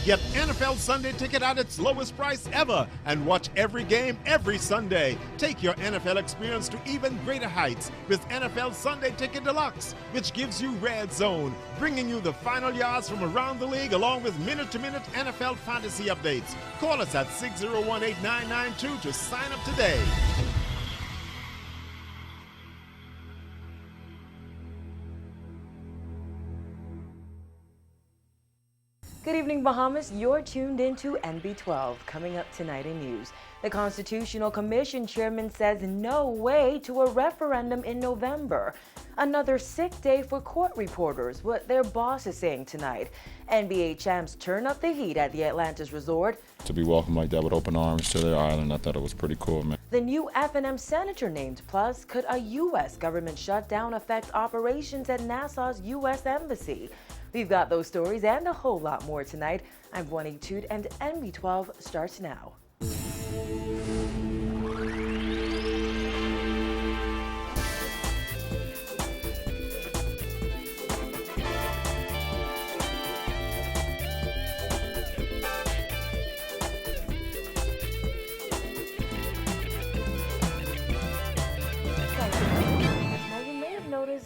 Get NFL Sunday Ticket at its lowest price ever and watch every game every Sunday. Take your NFL experience to even greater heights with NFL Sunday Ticket Deluxe, which gives you Red Zone, bringing you the final yards from around the league along with minute-to-minute NFL fantasy updates. Call us at 601-8992 to sign up today. Good evening, Bahamas. You're tuned into NB12. Coming up tonight in news, the Constitutional Commission chairman says no way to a referendum in November. Another sick day for court reporters, what their boss is saying tonight. NBA champs turn up the heat at the Atlantis Resort. To be welcomed like that with open arms to their island, I thought it was pretty cool, man. The new F&M senator named. Plus, could a U.S. government shutdown affect operations at Nassau's U.S. embassy? We've got those stories and a whole lot more tonight. I'm Juanita Tude, and NB12 starts now.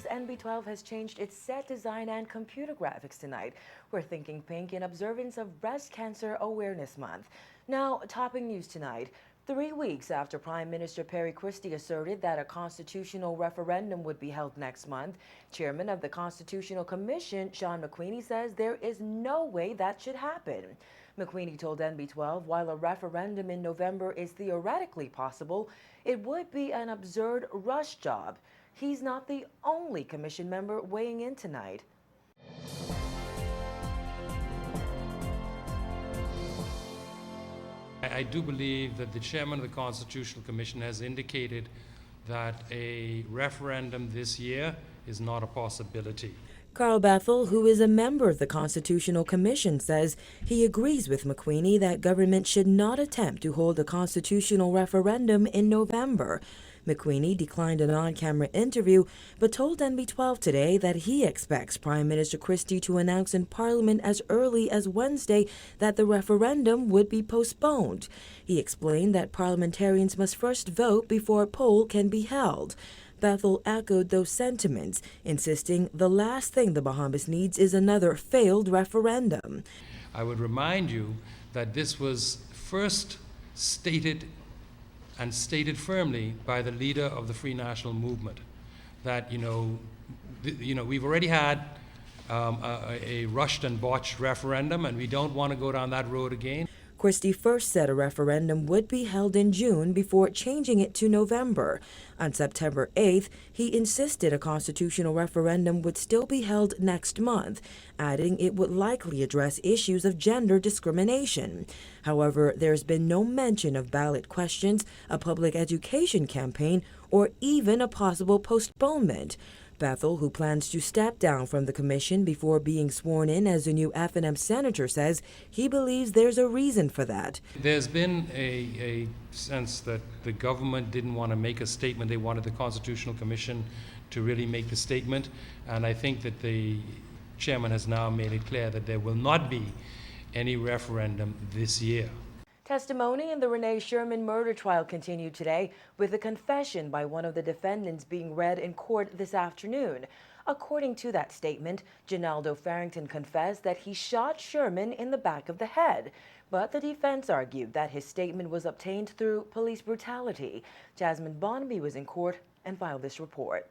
NB12 has changed its set design and computer graphics tonight. We're thinking pink in observance of Breast Cancer Awareness Month. Now, topping news tonight. 3 weeks after Prime Minister Perry Christie asserted that a constitutional referendum would be held next month, Chairman of the Constitutional Commission, Sean McQueenie, says there is no way that should happen. McQueenie told NB12 while a referendum in November is theoretically possible, it would be an absurd rush job. He's not the only commission member weighing in tonight. I do believe that the chairman of the Constitutional Commission has indicated that a referendum this year is not a possibility. Carl Bethel, who is a member of the Constitutional Commission, says he agrees with McQueenie that government should not attempt to hold a constitutional referendum in November. McQueenie declined an on-camera interview, but told NB12 today that he expects Prime Minister Christie to announce in Parliament as early as Wednesday that the referendum would be postponed. He explained that parliamentarians must first vote before a poll can be held. Bethel echoed those sentiments, insisting the last thing the Bahamas needs is another failed referendum. I would remind you that this was first stated and stated firmly by the leader of the Free National Movement, that we've already had a rushed and botched referendum, and we don't want to go down that road again. Christie first said a referendum would be held in June before changing it to November. On September 8th, he insisted a constitutional referendum would still be held next month, adding it would likely address issues of gender discrimination. However, there's been no mention of ballot questions, a public education campaign, or even a possible postponement. Bethel, who plans to step down from the commission before being sworn in as a new F&M senator, says he believes there's a reason for that. There's been a sense that the government didn't want to make a statement. They wanted the Constitutional Commission to really make the statement, and I think that the chairman has now made it clear that there will not be any referendum this year. Testimony in the Renee Sherman murder trial continued today, with a confession by one of the defendants being read in court this afternoon. According to that statement, Ginaldo Farrington confessed that he shot Sherman in the back of the head, but the defense argued that his statement was obtained through police brutality. Jasmine Bonby was in court and filed this report.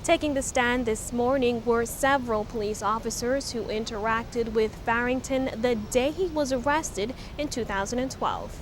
Taking the stand this morning were several police officers who interacted with Farrington the day he was arrested in 2012.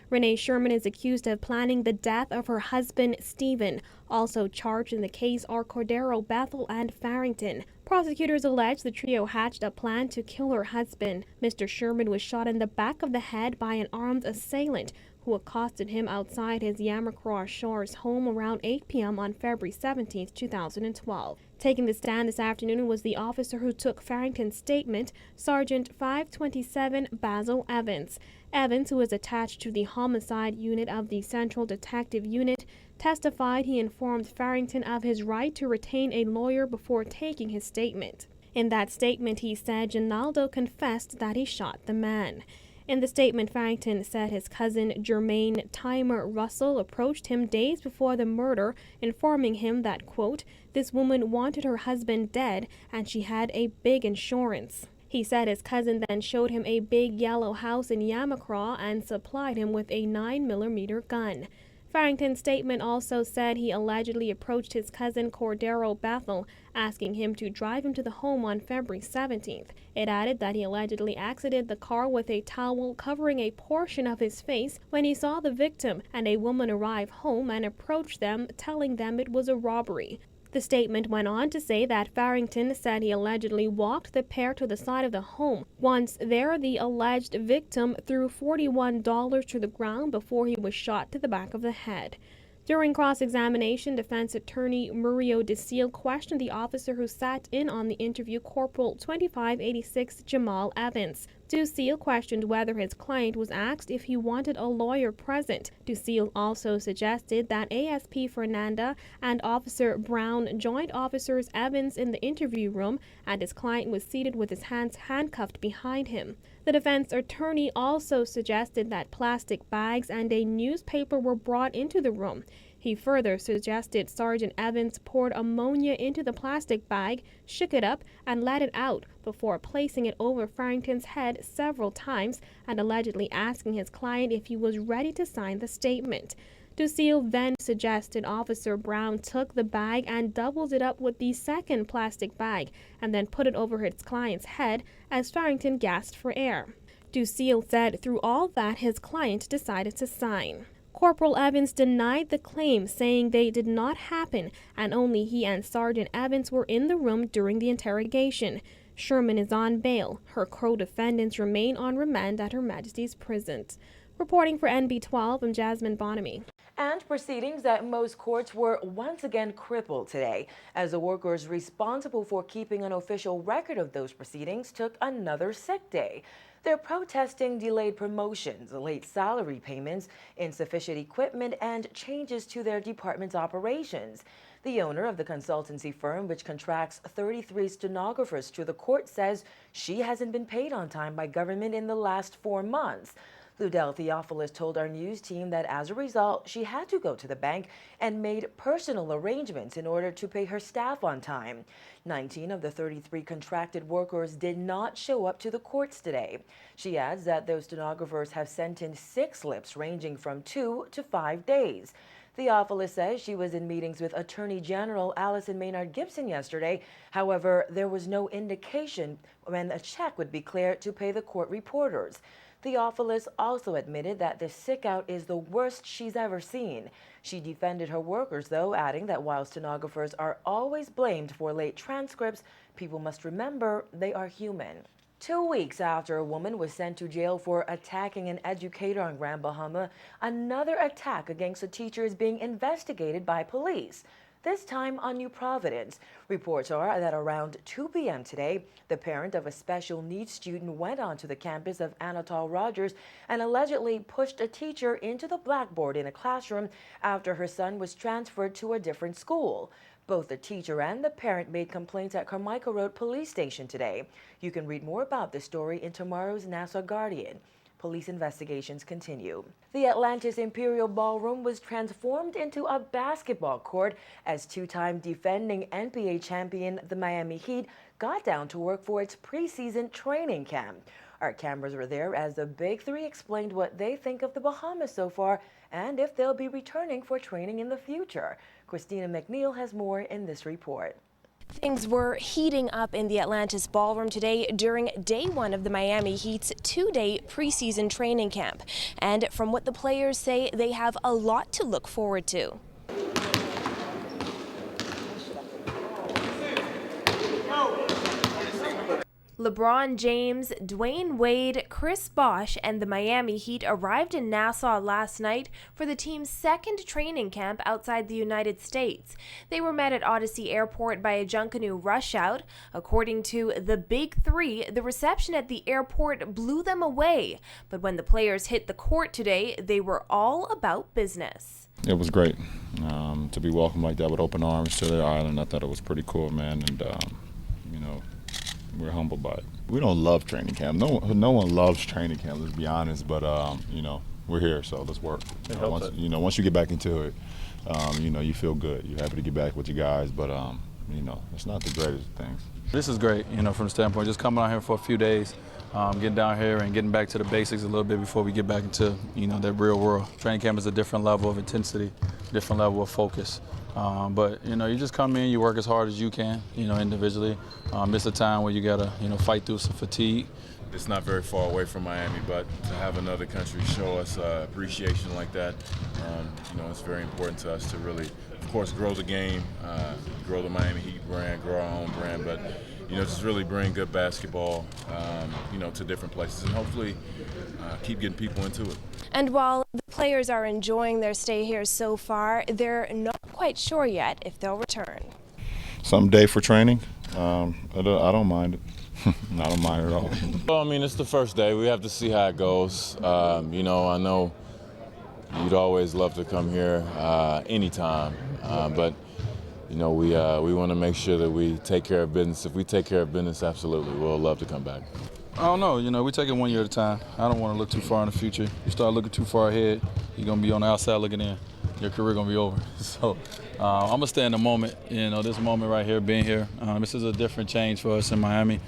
Renee Sherman is accused of planning the death of her husband, Stephen. Also charged in the case are Cordero, Bethel, and Farrington. Prosecutors allege the trio hatched a plan to kill her husband. Mr. Sherman was shot in the back of the head by an armed assailant who accosted him outside his Yamacraw Shores home around 8 p.m. on February 17, 2012. Taking the stand this afternoon was the officer who took Farrington's statement, Sergeant 527 Basil Evans. Evans, who is attached to the homicide unit of the Central Detective Unit, testified he informed Farrington of his right to retain a lawyer before taking his statement. In that statement, he said Ginaldo confessed that he shot the man. In the statement, Farrington said his cousin Jermaine Timer Russell approached him days before the murder, informing him that, quote, this woman wanted her husband dead and she had a big insurance. He said his cousin then showed him a big yellow house in Yamacraw and supplied him with a 9mm gun. Farrington's statement also said he allegedly approached his cousin Cordero Bethel, asking him to drive him to the home on February 17th. It added that he allegedly exited the car with a towel covering a portion of his face when he saw the victim and a woman arrive home and approach them, telling them it was a robbery. The statement went on to say that Farrington said he allegedly walked the pair to the side of the home. Once there, the alleged victim threw $41 to the ground before he was shot to the back of the head. During cross-examination, defense attorney Murillo DeSeal questioned the officer who sat in on the interview, Corporal 2586 Jamal Evans. DeSeal questioned whether his client was asked if he wanted a lawyer present. DeSeal also suggested that ASP Fernanda and Officer Brown joined Officers Evans in the interview room, and his client was seated with his hands handcuffed behind him. The defense attorney also suggested that plastic bags and a newspaper were brought into the room. He further suggested Sergeant Evans poured ammonia into the plastic bag, shook it up, and let it out before placing it over Farrington's head several times and allegedly asking his client if he was ready to sign the statement. DeSeal then suggested Officer Brown took the bag and doubled it up with the second plastic bag and then put it over his client's head as Farrington gasped for air. DeSeal said through all that his client decided to sign. Corporal Evans denied the claim, saying they did not happen and only he and Sergeant Evans were in the room during the interrogation. Sherman is on bail. Her co-defendants remain on remand at Her Majesty's prison. Reporting for NB12, I'm Jasmine Bonamy. And proceedings at most courts were once again crippled today as the workers responsible for keeping an official record of those proceedings took another sick day. They're protesting delayed promotions, late salary payments, insufficient equipment, and changes to their department's operations. The owner of the consultancy firm, which contracts 33 stenographers to the court, says she hasn't been paid on time by government in the last 4 months. Ludell Theophilus told our news team that as a result, she had to go to the bank and made personal arrangements in order to pay her staff on time. 19 of the 33 contracted workers did not show up to the courts today. She adds that those stenographers have sent in 6 slips ranging from 2 to 5 days. Theophilus says she was in meetings with Attorney General Allison Maynard Gibson yesterday. However, there was no indication when a check would be cleared to pay the court reporters. Theophilus also admitted that the sick out is the worst she's ever seen. She defended her workers, though, adding that while stenographers are always blamed for late transcripts, people must remember they are human. 2 weeks after a woman was sent to jail for attacking an educator on Grand Bahama, another attack against a teacher is being investigated by police. This time on New Providence. Reports are that around 2 p.m. today, the parent of a special needs student went onto the campus of Anatole Rogers and allegedly pushed a teacher into the blackboard in a classroom after her son was transferred to a different school. Both the teacher and the parent made complaints at Carmichael Road Police Station today. You can read more about this story in tomorrow's Nassau Guardian. Police investigations continue. The Atlantis Imperial Ballroom was transformed into a basketball court as 2-time defending NBA champion the Miami Heat got down to work for its preseason training camp. Our cameras were there as the Big Three explained what they think of the Bahamas so far and if they'll be returning for training in the future. Christina McNeil has more in this report. Things were heating up in the Atlantis Ballroom today during day 1 of the Miami Heat's 2-day preseason training camp. And from what the players say, they have a lot to look forward to. LeBron James, Dwayne Wade, Chris Bosh, and the Miami Heat arrived in Nassau last night for the team's second training camp outside the United States. They were met at Odyssey Airport by a Junkanoo rush out. According to the Big Three, the reception at the airport blew them away. But when the players hit the court today, they were all about business. It was great to be welcomed like that with open arms to their island. I thought it was pretty cool, man. And, we're humbled by it. We don't love training camp. No one loves training camp, let's be honest, but we're here, so let's work. Once you get back into it, you feel good. You're happy to get back with your guys, but it's not the greatest of things. This is great, from the standpoint just coming out here for a few days, getting down here and getting back to the basics a little bit before we get back into that real world. Training camp is a different level of intensity, different level of focus. But you just come in, you work as hard as you can, individually. It's a time where you gotta fight through some fatigue. It's not very far away from Miami, but to have another country show us appreciation like that, it's very important to us to really, of course, grow the game, grow the Miami Heat brand, grow our own brand, but just really bring good basketball, to different places, and hopefully keep getting people into it. And while the players are enjoying their stay here so far, they're not quite sure yet if they'll return. Some day for training, I don't mind it. I don't mind it at all. Well, it's the first day. We have to see how it goes. I know you'd always love to come here anytime, but we want to make sure that we take care of business. If we take care of business, absolutely, we'll love to come back. I don't know, we take it 1 year at a time. I don't want to look too far in the future. You start looking too far ahead, you're going to be on the outside looking in. Your career going to be over. So I'm going to stay in the moment, this moment right here, being here. This is a different change for us in Miami.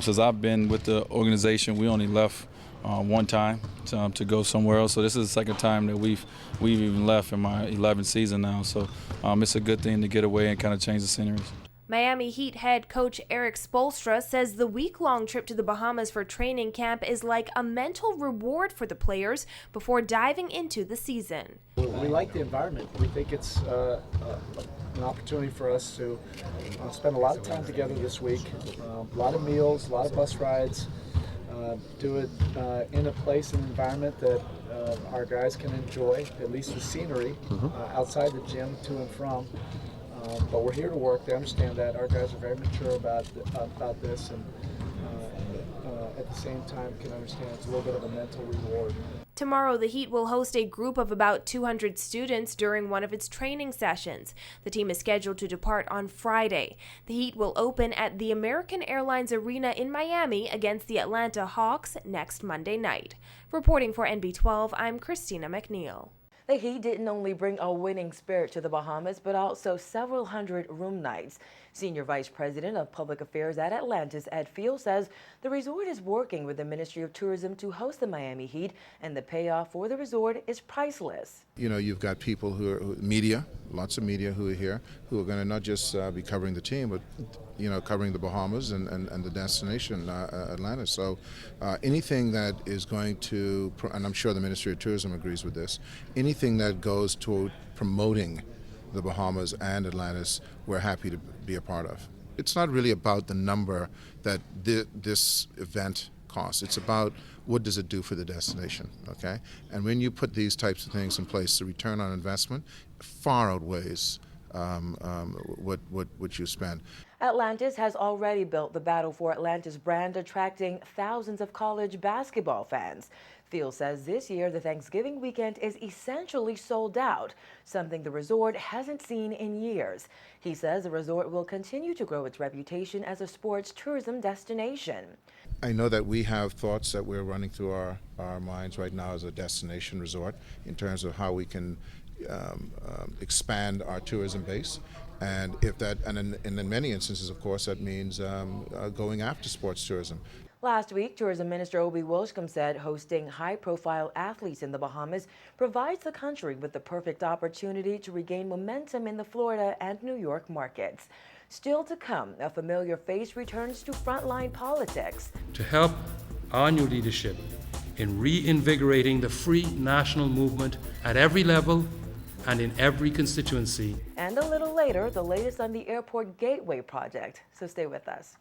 Since I've been with the organization, we only left one time to go somewhere else. So this is the second time that we've even left in my 11th season now. So it's a good thing to get away and kind of change the scenery. Miami Heat head coach Erik Spoelstra says the week-long trip to the Bahamas for training camp is like a mental reward for the players before diving into the season. We like the environment. We think it's an opportunity for us to spend a lot of time together this week. A lot of meals, a lot of bus rides. Do it in a place and environment that our guys can enjoy, at least the scenery, outside the gym, to and from. But we're here to work. They understand that. Our guys are very mature about this, and at the same time can understand it's a little bit of a mental reward. Tomorrow, the Heat will host a group of about 200 students during one of its training sessions. The team is scheduled to depart on Friday. The Heat will open at the American Airlines Arena in Miami against the Atlanta Hawks next Monday night. Reporting for NB12, I'm Christina McNeil. The Heat didn't only bring a winning spirit to the Bahamas, but also several hundred room nights. Senior Vice President of Public Affairs at Atlantis, Ed Field, says the resort is working with the Ministry of Tourism to host the Miami Heat, and the payoff for the resort is priceless. You've got people who are media, lots of media who are here, who are going to not just be covering the team, but covering the Bahamas and the destination, Atlanta. So anything that is going to, and I'm sure the Ministry of Tourism agrees with this, anything that goes toward promoting the Bahamas and Atlantis, we're happy to be a part of. It's not really about the number that this event costs. It's about what does it do for the destination, okay? And when you put these types of things in place, the return on investment far outweighs what you spend. Atlantis has already built the Battle for Atlantis brand, attracting thousands of college basketball fans. Field says this year the Thanksgiving weekend is essentially sold out, something the resort hasn't seen in years. He says the resort will continue to grow its reputation as a sports tourism destination. I know that we have thoughts that we're running through our minds right now as a destination resort in terms of how we can expand our tourism base. And in many instances, of course, that means going after sports tourism. Last week, Tourism Minister Obi Welshcombe said hosting high-profile athletes in the Bahamas provides the country with the perfect opportunity to regain momentum in the Florida and New York markets. Still to come, a familiar face returns to frontline politics. To help our new leadership in reinvigorating the free national movement at every level and in every constituency. And a little later, the latest on the Airport Gateway project. So stay with us.